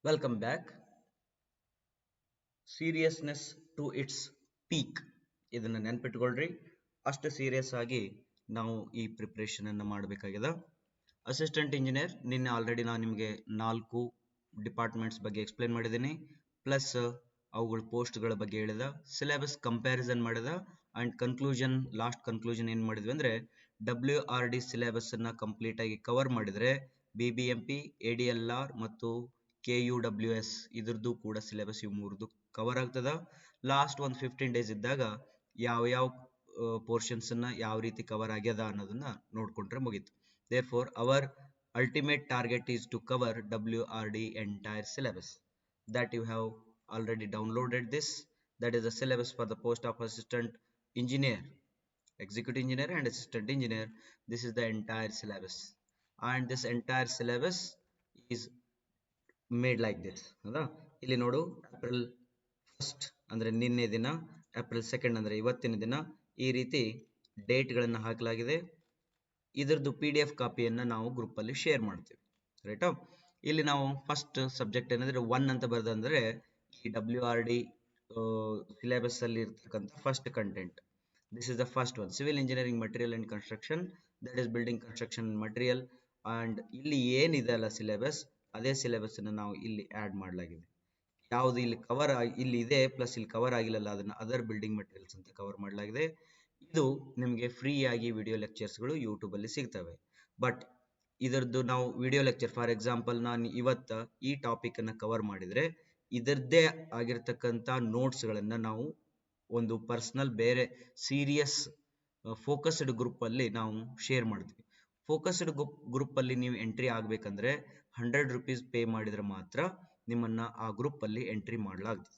Welcome back. Seriousness to its peak. ಇದನ್ನ ನೆನ್ಪಿಟ್ಕೊಳ್ರಿ. ಅಷ್ಟು serious ಆಗಿ ನಾವು ಈ ಪ್ರಿಪ್ರೇಷನ್ ಅನ್ನು ಮಾಡಬೇಕಾಗಿದೆ. ಅಸಿಸ್ಟೆಂಟ್ ಇಂಜಿನಿಯರ್ ನಿನ್ನೆ ಆಲ್ರೆಡಿ ನಾನು ನಿಮಗೆ 4 ಡಿಪಾರ್ಟ್ಮೆಂಟ್ಸ್ ಬಗ್ಗೆ ಎಕ್ಸ್ಪ್ಲೇನ್ ಮಾಡಿದ್ದೀನಿ. ಪ್ಲಸ್ ಅವುಗಳ ಪೋಸ್ಟ್ಗಳ ಬಗ್ಗೆ ಹೇಳಿದ, ಸಿಲೆಬಸ್ ಕಂಪ್ಯಾರಿಸನ್ ಮಾಡಿದ ಅಂಡ್ ಲಾಸ್ಟ್ ಕನ್ಕ್ಲೂಷನ್ ಏನು ಮಾಡಿದ್ವಿ ಅಂದ್ರೆ WRD ಸಿಲೆಬಸ್ ಅನ್ನ ಕಂಪ್ಲೀಟ್ ಆಗಿ ಕವರ್ ಮಾಡಿದ್ರೆ BBMP, ADLR ಮತ್ತು KUWS ಇದ್ರದ್ದು ಕೂಡ ಸಿಲೆಬಸ್ ಇವು ಮೂರದು ಕವರ್ ಆಗ್ತದ. ಲಾಸ್ಟ್ ಒಂದು 15 ಡೇಸ್ ಇದ್ದಾಗ ಯಾವ ಪೋರ್ಷನ್ಸ್ ಅನ್ನ ಯಾವ ರೀತಿ ಕವರ್ ಆಗ್ಯದ ಅನ್ನೋದನ್ನ ನೋಡ್ಕೊಂಡ್ರೆ ಮುಗೀತು. Therefore, our ultimate target is to cover WRD entire syllabus. That you have already downloaded this. That is the syllabus for the post of assistant engineer, executive engineer and assistant engineer. This is the entire syllabus. And this entire syllabus is made like this. ಹೌದಾ? ಇಲ್ಲಿ ನೋಡು, April 1st ಅಂದ್ರೆ ನಿನ್ನೆ ದಿನ, April 2nd ಅಂದ್ರೆ ಇವತ್ತಿನ ದಿನ, ಈ ರೀತಿ ಡೇಟ್ಗಳನ್ನು ಹಾಕಲಾಗಿದೆ. ಇದರದ್ದು PDF ಕಾಪಿಯನ್ನು ನಾವು ಗ್ರೂಪಲ್ಲಿ ಶೇರ್ ಮಾಡ್ತೀವಿ. ರೈಟಾ? ಇಲ್ಲಿ ನಾವು ಫಸ್ಟ್ ಸಬ್ಜೆಕ್ಟ್ ಏನಂದ್ರೆ 1 ಅಂತ ಬರೆದಂದ್ರೆ ಈ WRD ಸಿಲೆಬಸ್ ಅಲ್ಲಿ ಇರ್ತಕ್ಕಂಥ first content. This is the first one, civil engineering material and construction, that is building construction material. And ಇಲ್ಲಿ ಏನಿದೆ ಅಲ್ಲ ಸಿಲೆಬಸ್, ಅದೇ ಸಿಲೆಬಸ್ ಅನ್ನು ನಾವು ಇಲ್ಲಿ ಆಡ್ ಮಾಡಲಾಗಿದೆ. ಯಾವುದು ಇಲ್ಲಿ ಕವರ್ ಇಲ್ಲಿ ಇದೆ ಪ್ಲಸ್ ಇಲ್ಲಿ ಕವರ್ ಆಗಿಲ್ಲಲ್ಲ, ಅದನ್ನ ಅದರ್ ಬಿಲ್ಡಿಂಗ್ ಮಟೀರಿಯಲ್ಸ್ ಅಂತ ಕವರ್ ಮಾಡಲಾಗಿದೆ. ಇದು ನಿಮಗೆ ಫ್ರೀ ಆಗಿ ವಿಡಿಯೋ ಲೆಕ್ಚರ್ಸ್ಗಳು ಯೂಟ್ಯೂಬ್ ಅಲ್ಲಿ ಸಿಗ್ತವೆ. ಬಟ್ ಇದರದ್ದು ನಾವು ವಿಡಿಯೋ ಲೆಕ್ಚರ್, ಫಾರ್ ಎಕ್ಸಾಂಪಲ್ ನಾನು ಇವತ್ತ ಈ ಟಾಪಿಕ್ ಅನ್ನ ಕವರ್ ಮಾಡಿದ್ರೆ ಇದರದ್ದೇ ಆಗಿರ್ತಕ್ಕಂಥ ನೋಟ್ಸ್ಗಳನ್ನ ನಾವು ಒಂದು ಪರ್ಸನಲ್ ಬೇರೆ ಸೀರಿಯಸ್ ಫೋಕಸ್ಡ್ ಗ್ರೂಪ್ ಅಲ್ಲಿ ನಾವು ಶೇರ್ ಮಾಡ್ತೀವಿ. ಫೋಕಸ್ಡ್ ಗ್ರೂಪ್ ಅಲ್ಲಿ ನೀವು ಎಂಟ್ರಿ ಆಗ್ಬೇಕಂದ್ರೆ 100 ರೂಪೀಸ್ ಪೇ ಮಾಡಿದ್ರೆ ಮಾತ್ರ ನಿಮ್ಮನ್ನ ಆ ಗ್ರೂಪ್ ಅಲ್ಲಿ ಎಂಟ್ರಿ ಮಾಡಲಾಗ್ತದೆ.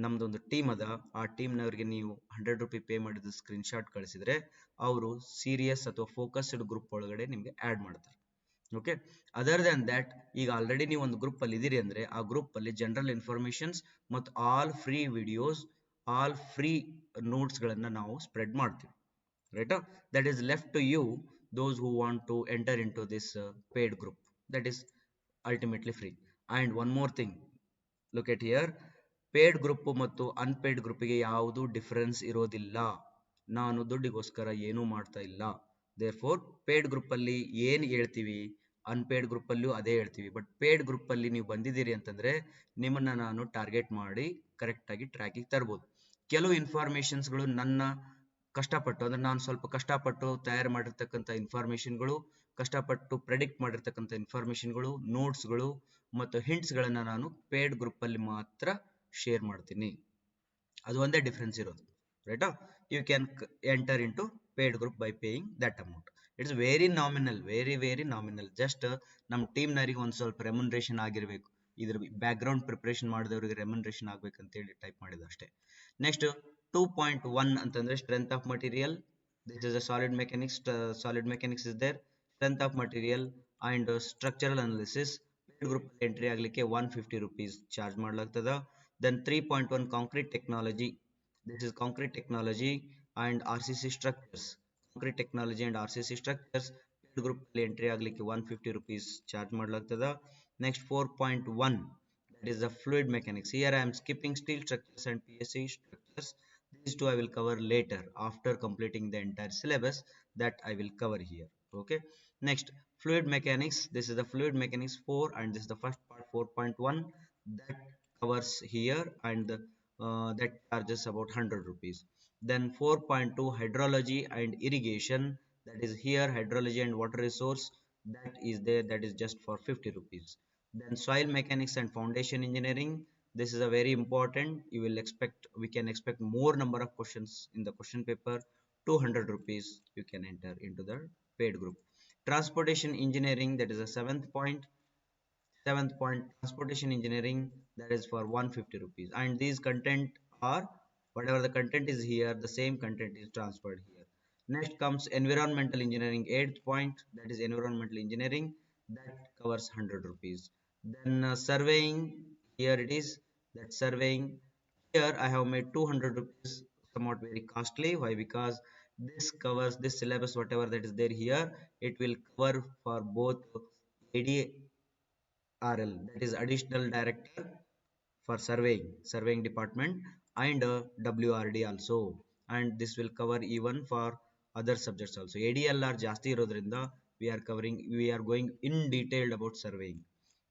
ನಮ್ದೊಂದು ಟೀಮ್ ಅದ, ಆ ಟೀಮ್ನವ್ರಿಗೆ ನೀವು 100 ರೂಪಾಯಿ ಪೇ ಮಾಡಿದ ಸ್ಕ್ರೀನ್ ಶಾಟ್ ಕಳಿಸಿದ್ರೆ ಅವರು ಸೀರಿಯಸ್ ಅಥವಾ ಫೋಕಸ್ಡ್ ಗ್ರೂಪ್ ಒಳಗಡೆ ನಿಮ್ಗೆ ಆಡ್ ಮಾಡ್ತಾರೆ. ಓಕೆ, ಅದರ್ ದನ್ ದ್ಯಾಟ್ ಈಗ ಆಲ್ರೆಡಿ ನೀವು ಒಂದು ಗ್ರೂಪ್ ಅಲ್ಲಿ ಇದೀರಿ ಅಂದ್ರೆ ಆ ಗ್ರೂಪ್ ಅಲ್ಲಿ ಜನರಲ್ ಇನ್ಫಾರ್ಮೇಶನ್ಸ್ ಮತ್ತು all free videos, all free notes ಗಳನ್ನ ನಾವು ಸ್ಪ್ರೆಡ್ ಮಾಡ್ತೀವಿ. ರೈಟಾ? That is left to you, those who want to enter into this paid group, that is ultimately free. And one more thing, look at here, paid group ಮತ್ತು unpaid ಗ್ರೂಪ್ಗೆ ಯಾವುದು difference ಇರೋದಿಲ್ಲ. ನಾನು ದುಡ್ಡಿಗೋಸ್ಕರ ಏನೂ ಮಾಡ್ತಾ ಇಲ್ಲ. therefore paid ಗ್ರೂಪ್ ಅಲ್ಲಿ ಏನು ಹೇಳ್ತೀವಿ ಅನ್ಪೇಡ್ ಗ್ರೂಪ್ ಅಲ್ಲಿಯೂ ಅದೇ ಹೇಳ್ತೀವಿ. ಬಟ್ ಪೇಡ್ ಗ್ರೂಪ್ ಅಲ್ಲಿ ನೀವು ಬಂದಿದ್ದೀರಿ ಅಂತಂದ್ರೆ ನಿಮ್ಮನ್ನ ನಾನು ಟಾರ್ಗೆಟ್ ಮಾಡಿ ಕರೆಕ್ಟ್ ಆಗಿ ಟ್ರ್ಯಾಕಿಗೆ ತರಬಹುದು. ಕೆಲವು ಇನ್ಫಾರ್ಮೇಶನ್ಸ್ಗಳು ನನ್ನ ಕಷ್ಟಪಟ್ಟು ಅಂದ್ರೆ ನಾನು ಸ್ವಲ್ಪ ಕಷ್ಟಪಟ್ಟು ತಯಾರು ಮಾಡಿರ್ತಕ್ಕಂಥ ಇನ್ಫಾರ್ಮೇಶನ್ಗಳು, ಕಷ್ಟಪಟ್ಟು ಪ್ರೆಡಿಕ್ಟ್ ಮಾಡಿರ್ತಕ್ಕಂಥ ಇನ್ಫಾರ್ಮೇಶನ್ಗಳು, ನೋಟ್ಸ್ಗಳು ಮತ್ತು ಹಿಂಟ್ಸ್ಗಳನ್ನ ನಾನು ಪೇಡ್ ಗ್ರೂಪ್ ಅಲ್ಲಿ ಮಾತ್ರ ಶೇರ್ ಮಾಡ್ತೀನಿ. ಅದು ಒಂದೇ ಡಿಫ್ರೆನ್ಸ್ ಇರೋದು. ರೈಟಾ? You can enter into paid group by paying that amount. It's very nominal, very nominal. Just ನಮ್ಮ ಟೀಮ್ನವರಿಗೆ ಒಂದು ಸ್ವಲ್ಪ ರೆಮ್ಯುನರೇಷನ್ ಆಗಿರ್ಬೇಕು, ಇದ್ರ ಬ್ಯಾಕ್ ಗ್ರೌಂಡ್ ಪ್ರಿಪರೇಷನ್ ಮಾಡಿದವರಿಗೆ ರೆಮ್ಯುನರೇಷನ್ ಆಗ್ಬೇಕಂತೇಳಿ ಟೈಪ್ ಮಾಡಿದ ಅಷ್ಟೇ. ನೆಕ್ಸ್ಟ್ 2.1 ಅಂತಂದ್ರೆ strength of material. This is a solid mechanics is there, strength of material and structural analysis. Paid group entry ಆಗಲಿಕ್ಕೆ 150 ರೂಪೀಸ್ ಚಾರ್ಜ್ ಮಾಡಲಾಗ್ತದ. Then 3.1 concrete technology. This is concrete technology and RCC structures. Concrete technology and RCC structures. Paid group ಅಲ್ಲಿ entry ಆಗಲಿಕ್ಕೆ 150 rupees charge ಮಾಡಲಾಗ್ತದ. Next 4.1, that is the fluid mechanics. Here I am skipping steel structures and PSC structures. These two I will cover later after completing the entire syllabus that I will cover here. Okay. Next, fluid mechanics. This is the fluid mechanics 4 and this is the first part 4.1 that covers here and that charges about 100 rupees. Then 4.2 hydrology and irrigation, that is here hydrology and water resource, that is there, that is just for 50 rupees. Then soil mechanics and foundation engineering, this is a very important, you will expect, we can expect more number of questions in the question paper. 200 rupees you can enter into the paid group. Transportation engineering, that is a seventh point, transportation engineering, that is for 150 rupees. And these content are whatever the content is here, the same content is transferred here. Next comes environmental engineering, 8th point, that is environmental engineering, that covers 100 rupees. Then surveying, here it is, that surveying, here I have made 200 rupees, somewhat very costly. Why? Because this covers this syllabus, whatever that is there here, it will cover for both AD RL, that is additional director for surveying department, and WRD also, and this will cover even for other subjects also. ADLR ಜಾಸ್ತಿ ಇರೋದ್ರಿಂದ we are going in detailed about surveying.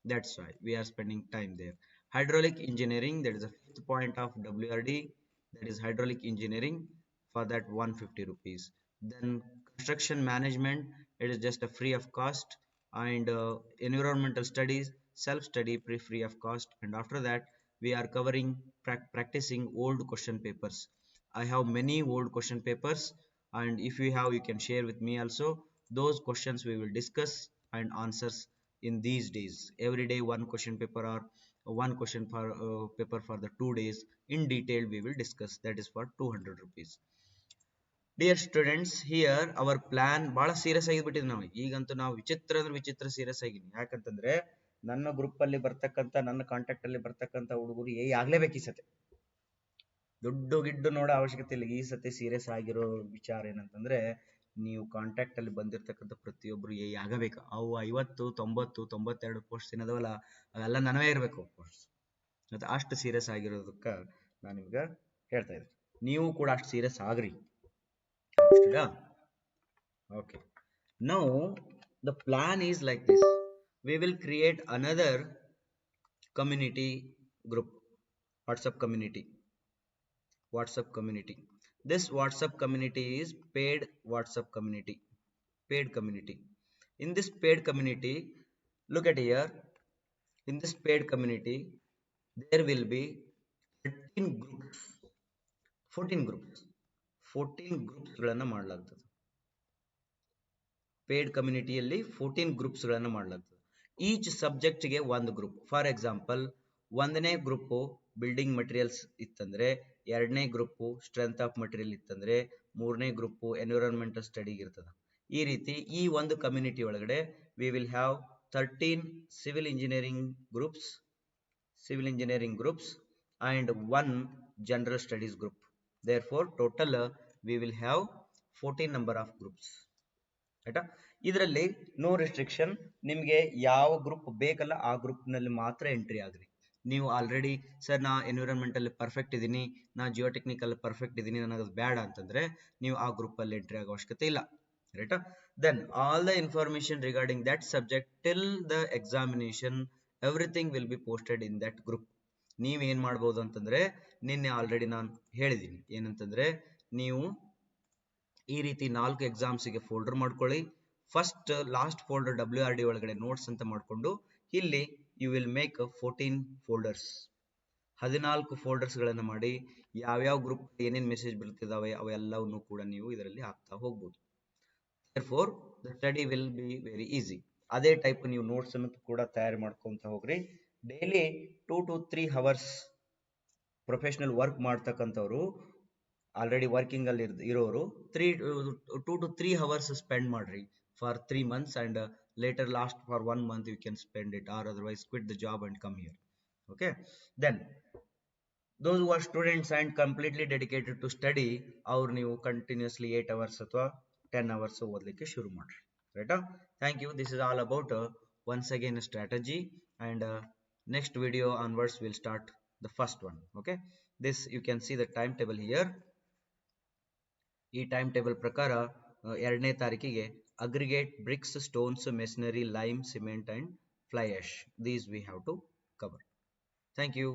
That's why we are spending time there. Hydraulic engineering, that is the fifth point of WRD, that is hydraulic engineering, for that 150 rupees. Then construction management, it is just a free of cost, and environmental studies self study free of cost. And after that we are covering practicing old question papers. I have many old question papers, and if you have, you can share with me also. Those questions we will discuss and answers in these days. Every day one question paper, or one question for paper for the 2 days in detail we will discuss. That is for 200 rupees. Dear students, here our plan ಭಾಳ serious ಆಗಿಬಿಟ್ಟಿದೆ. ನಾವು ಈಗಂತೂ ನಾವು ವಿಚಿತ್ರ ಅಂದ್ರೆ ವಿಚಿತ್ರ serious ಆಗಿನಿ. ಯಾಕಂತಂದ್ರೆ ನನ್ನ ಗ್ರೂಪ್ ಅಲ್ಲಿ ಬರ್ತಕ್ಕಂಥ, ನನ್ನ ಕಾಂಟ್ಯಾಕ್ಟ್ ಅಲ್ಲಿ ಬರ್ತಕ್ಕಂಥ ಹುಡುಗರು ಆಗ್ಲೇಬೇಕು ಈ ಸತಿ. ದುಡ್ಡು ಗಿಡ್ಡು ನೋಡೋ ಅವಶ್ಯಕತೆ ಇಲ್ಲ. ಈ ಸತಿ ಸೀರಿಯಸ್ ಆಗಿರೋ ವಿಚಾರ ಏನಂತಂದ್ರೆ, ನೀವು ಕಾಂಟ್ಯಾಕ್ಟ್ ಅಲ್ಲಿ ಬಂದಿರತಕ್ಕಂಥ ಪ್ರತಿಯೊಬ್ರು ಆಗಬೇಕು. ಅವು 50, 90, 92 ಪೋಸ್ಟ್ ಏನದವಲ್ಲ, ಅವೆಲ್ಲ ನನವೇ ಇರಬೇಕು ಪೋಸ್ಟ್. ಮತ್ತೆ ಅಷ್ಟು ಸೀರಿಯಸ್ ಆಗಿರೋದಕ್ಕ ನಾನು ನಿಮ್ಗೆ ಹೇಳ್ತಾ ಇದ್ದೀನಿ. ನೀವು ಕೂಡ ಅಷ್ಟು serious agri. Okay, now the plan is like this. We will create another community group, WhatsApp community. This WhatsApp community is paid WhatsApp community, in this paid community, look at here, in this paid community there will be 14 groups ಗಳನ್ನ ಮಾಡಲಾಗ್ತದೆ. Paid ಕಮ್ಯುನಿಟಿಯಲ್ಲಿ 14 groups ಗಳನ್ನ ಮಾಡಲಾಗ್ತದೆ. Each subject ಗೆ ಒಂದು group. For example, 1ನೇ group building materials ಇತ್ತಂದ್ರೆ, 2ನೇ group strength of material ಇತ್ತಂದ್ರೆ, 3ನೇ ಗ್ರೂಪ್ ಎನ್ವಿರಾನ್ಮೆಂಟಲ್ ಸ್ಟಡಿ ಇರ್ತದೆ. ಈ ರೀತಿ ಈ ಒಂದು ಕಮ್ಯುನಿಟಿ ಒಳಗಡೆ we will have 13 civil engineering groups and 1 general studies group. Therefore total we will have 14 number of groups. ಆಯ್ತಾ? ಇದರಲ್ಲಿ ನೋ ರೆಸ್ಟ್ರಿಕ್ಷನ್. ನಿಮಗೆ ಯಾವ ಗ್ರೂಪ್ ಬೇಕಲ್ಲ ಆ ಗ್ರೂಪ್ ನಲ್ಲಿ ಮಾತ್ರ ಎಂಟ್ರಿ ಆಗ್ರಿ. ನೀವು ಆಲ್ರೆಡಿ ಸರ್ ನಾ ಎನ್ವಿರಾನ್ಮೆಂಟಲ್ ಪರ್ಫೆಕ್ಟ್ ಇದ್ದೀನಿ, ನಾ ಜಿಯೋಟೆಕ್ನಿಕಲ್ ಪರ್ಫೆಕ್ಟ್ ಇದ್ದೀನಿ, ನನಗೆ ಬೇಡ ಅಂತಂದ್ರೆ ನೀವು ಆ ಗ್ರೂಪ್ ಅಲ್ಲಿ ಎಂಟ್ರಿ ಆಗೋ ಅವಶ್ಯಕತೆ ಇಲ್ಲ. ರೈಟಾ? Then all the information regarding that subject till the examination, everything will be posted in that group. ನೀವೇನ್ ಮಾಡ್ಬೋದು ಅಂತಂದ್ರೆ, ನಿನ್ನೆ ಆಲ್ರೆಡಿ ನಾನು ಹೇಳಿದ್ದೀನಿ ಏನಂತಂದ್ರೆ, ನೀವು ಈ ರೀತಿ 4 ಎಕ್ಸಾಮ್ಸ್ಗೆ ಫೋಲ್ಡರ್ ಮಾಡ್ಕೊಳ್ಳಿ. ಫಸ್ಟ್ ಲಾಸ್ಟ್ ಫೋಲ್ಡರ್ WRD ಒಳಗಡೆ ನೋಟ್ಸ್ ಅಂತ ಮಾಡ್ಕೊಂಡು, ಇಲ್ಲಿ you will make 14 folders, 14 folders ಗಳನ್ನ ಮಾಡಿ, ಯಾವ್ಯಾವ ಗ್ರೂಪ್ ಏನೇನ್ ಮೆಸೇಜ್ ಬೀಳ್ತಿದಾವೆ ಅವೆಲ್ಲವನ್ನು ಕೂಡ ನೀವು ಇದರಲ್ಲಿ ಹಾಕ್ತಾ ಹೋಗ್ಬೋದು. therefore the study will be very easy. ಅದೇ ಟೈಪ್ ನೀವು ನೋಟ್ಸ್ ಅನ್ನು ಕೂಡ ತಯಾರು ಮಾಡ್ಕೊಂತ ಹೋಗ್ರಿ. Daily 2 to 3 hours professional work ಮಾಡ್ತಕ್ಕಂಥವ್ರು, ಆಲ್ರೆಡಿ ವರ್ಕಿಂಗ್ ಅಲ್ಲಿ ಇರೋರು 2 to 3 ಅವರ್ಸ್ ಸ್ಪೆಂಡ್ ಮಾಡ್ರಿ for 3 months, and later last for 1 month you can spend it, or otherwise quit the job and come here. Okay, then those who are students and completely dedicated to study, ಅವ್ರು ನೀವು continuously 8 hours ಅಥವಾ 10 hours ಓದಲಿಕ್ಕೆ ಶುರು ಮಾಡ್ರಿ. ರೈಟಾ? Thank you. This is all about once again strategy, and next video onwards we'll start the first one. Okay, this you can see the timetable here. ಈ timetable ಪ್ರಕಾರ 2ನೇ ತಾರೀಕಿಗೆ aggregate, bricks, stones, machinery, lime, cement and fly ash, these we have to cover. Thank you.